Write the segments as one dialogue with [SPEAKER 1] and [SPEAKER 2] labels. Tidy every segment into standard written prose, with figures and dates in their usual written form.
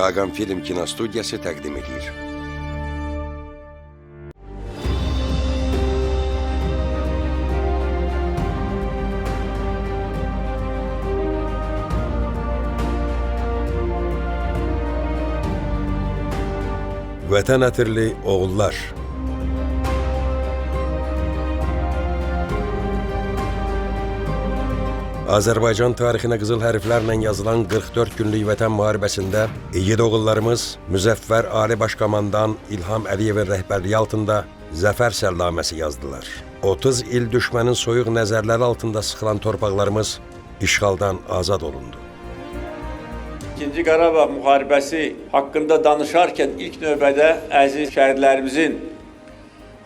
[SPEAKER 1] Xaqan Film Kinostudiyası təqdim edir. Vətən ətirli oğullar. Azərbaycan tarixinə qızıl hərflərlə yazılan 44 günlük vətən müharibəsində igid oğullarımız Müzəffər Ali Başkomandan İlham Əliyevin rəhbərliyi altında zəfər sərnaməsi yazdılar. 30 il düşmənin soyuq nəzərləri altında sıxılan torpaqlarımız işğaldan azad olundu.
[SPEAKER 2] İkinci Qarabağ müharibəsi haqqında danışarkən ilk növbədə əziz şəhidlərimizin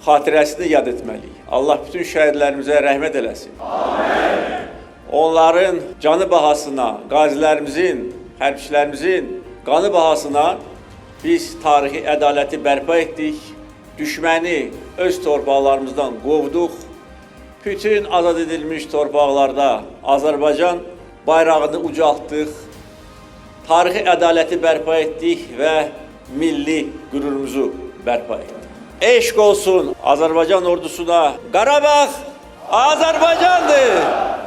[SPEAKER 2] xatirəsini yad etməliyik. Allah bütün şəhidlərimizə rəhmət eləsin. Amin. Onların canı bahasına, qazilərimizin, hərbçilərimizin qanı bahasına biz tarixi ədaləti bərpa etdik, düşməni öz torpaqlarımızdan qovduq, bütün azad edilmiş torpaqlarda Azərbaycan bayrağını ucaltdıq, tarixi ədaləti bərpa etdik və milli qürurumuzu bərpa etdik. Eşq olsun Azərbaycan ordusuna, Qarabağ Azərbaycandır!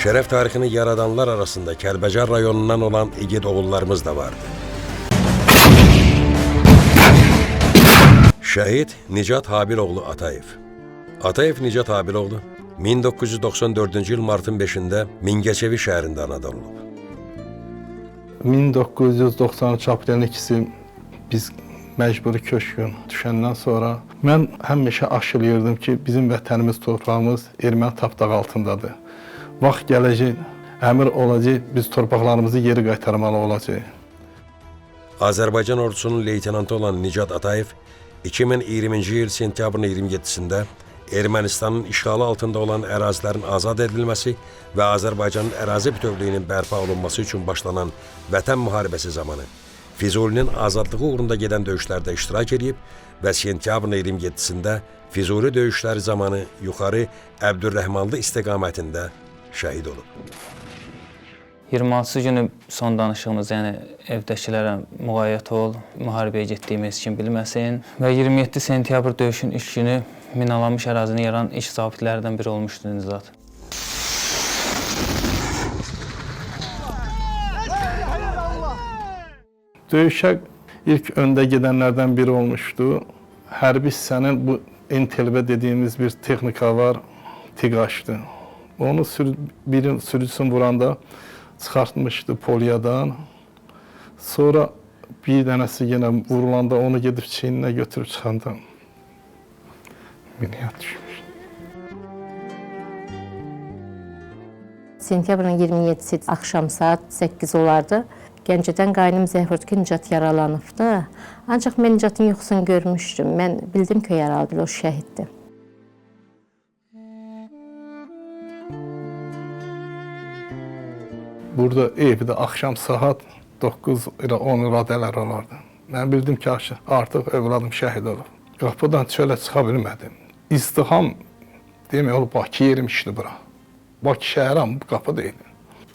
[SPEAKER 1] Şərəf tarixini yaradanlar arasında Kəlbəcər rayonundan olan igid oğullarımız da vardı. Şəhid Nicat Habiloğlu Atayev. Atayev Nicat Habiloğlu 1994-cü il martın 5-də Mingəçevi şəhərində anadan olub.
[SPEAKER 3] 1993 aprelin 2-si biz məcburi köçkün düşəndən sonra mən həmişə aşılayırdım ki, bizim vətənimiz, torpağımız erməni tapdağı altındadır. Vaxt gələcək, əmir olacaq, biz torpaqlarımızı geri qaytarmalı olacaq.
[SPEAKER 1] Azərbaycan ordusunun leytenantı olan Nicat Atayev 2020-ci il sentyabrın 27-sində Ermənistanın işğalı altında olan ərazilərin azad edilməsi və Azərbaycanın ərazi bütövlüyünün bərpa olunması üçün başlanan vətən müharibəsi zamanı Füzulinin azadlığı uğrunda gedən döyüşlərdə iştirak edib və sentyabrın 27-sində Füzuli döyüşləri zamanı yuxarı Əbdürrəhmanlı istiqamətində şəhid olub.
[SPEAKER 4] 26-cı günü son danışığımız, yəni evdəkilərə müğayyət ol, müharibəyə getdiyimiz kim bilməsin və 27 sentyabr döyüşün ilk günü minalanmış ərazini yaran iş zabitlərdən biri olmuşdu Nizat.
[SPEAKER 3] Döyüşə ilk öndə gedənlərdən biri olmuşdu. Hərbi hissənin bu NTLB dediyimiz bir texnika var, Tiqaşdı. Onu birin sürücüsünü vuranda çıxartmışdı polyadan. Sonra bir dənəsi yenə vurulanda onu gedib çiyninə götürüb çıxanda minaya düşmüş.
[SPEAKER 5] Sentyabrın 27-si axşam saat 8 olardı. Gəncədən qaynım zəng vurdu ki, Nicat yaralanıbdı. Ancaq mən Nicatın yuxusunu görmüşdüm. Mən bildim ki, yaralıdır, o şəhiddir.
[SPEAKER 3] Burada evdə axşam saat 9 ilə 10 radələr olardı. Mən bildim ki, artıq övladım şəhid olub. Qapıdan çölə çıxa bilmədim. İzdiham demək olub, Bakı yerimişdi bura. Bakı şəhərəm, bu qapı deyildi.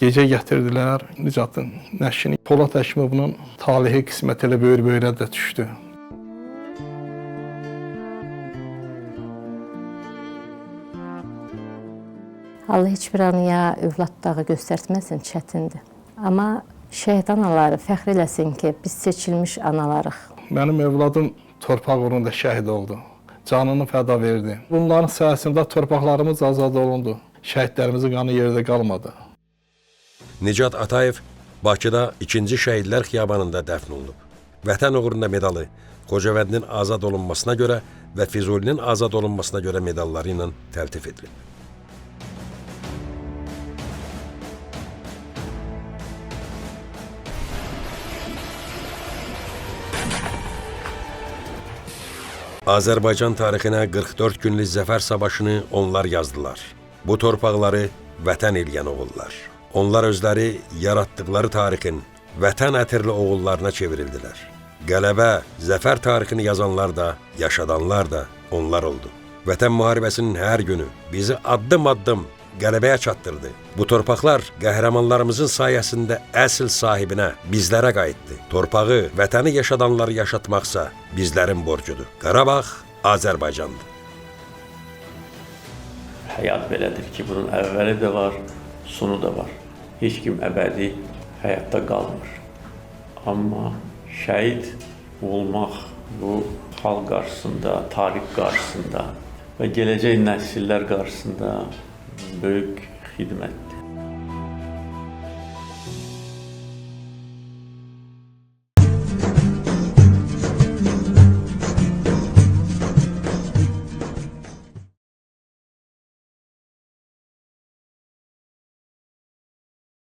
[SPEAKER 3] Gecə gətirdilər Nicatın nəşini. Polad Həkimovun talihi qismət elə böyür-böyrə də düşdü.
[SPEAKER 5] Allah heç bir anıya övlad dağı göstərtməsin, çətindir. Amma şəhid anaları fəxr eləsin ki, biz seçilmiş analarıq.
[SPEAKER 3] Mənim övladım torpaq uğrunda şəhid oldu. Canını fəda verdi. Bunların sayəsində torpaqlarımız azad olundu. Şəhidlərimizin qanı yerdə qalmadı.
[SPEAKER 1] Nicat Atayev Bakıda 2-ci Şəhidlər Xiyabanında dəfn olunub. Vətən uğrunda medalı Xocavəndin azad olunmasına görə və Füzulinin azad olunmasına görə medalları ilə təltif edilib. Azərbaycan tarixinə 44 günlük zəfər savaşını onlar yazdılar. Bu torpaqları vətən eləyən oğullar. Onlar özləri yaratdıqları tarixin vətən ətirli oğullarına çevrildilər. Qələbə, zəfər tarixini yazanlar da, yaşadanlar da onlar oldu. Vətən müharibəsinin hər günü bizi addım-addım qələbəyə çatdırdı. Bu torpaqlar qəhrəmanlarımızın sayəsində əsl sahibinə, bizlərə qayıtdı. Torpağı, vətəni yaşadanları yaşatmaqsa bizlərin borcudur. Qarabağ Azərbaycandır.
[SPEAKER 2] Həyat belədir ki, bunun əvvəli də var, sonu da var. Heç kim əbədi həyatda qalmır. Amma şəhid olmaq bu xalq qarşısında, tarix qarşısında və gələcək nəsillər qarşısında böyük xidmətdir.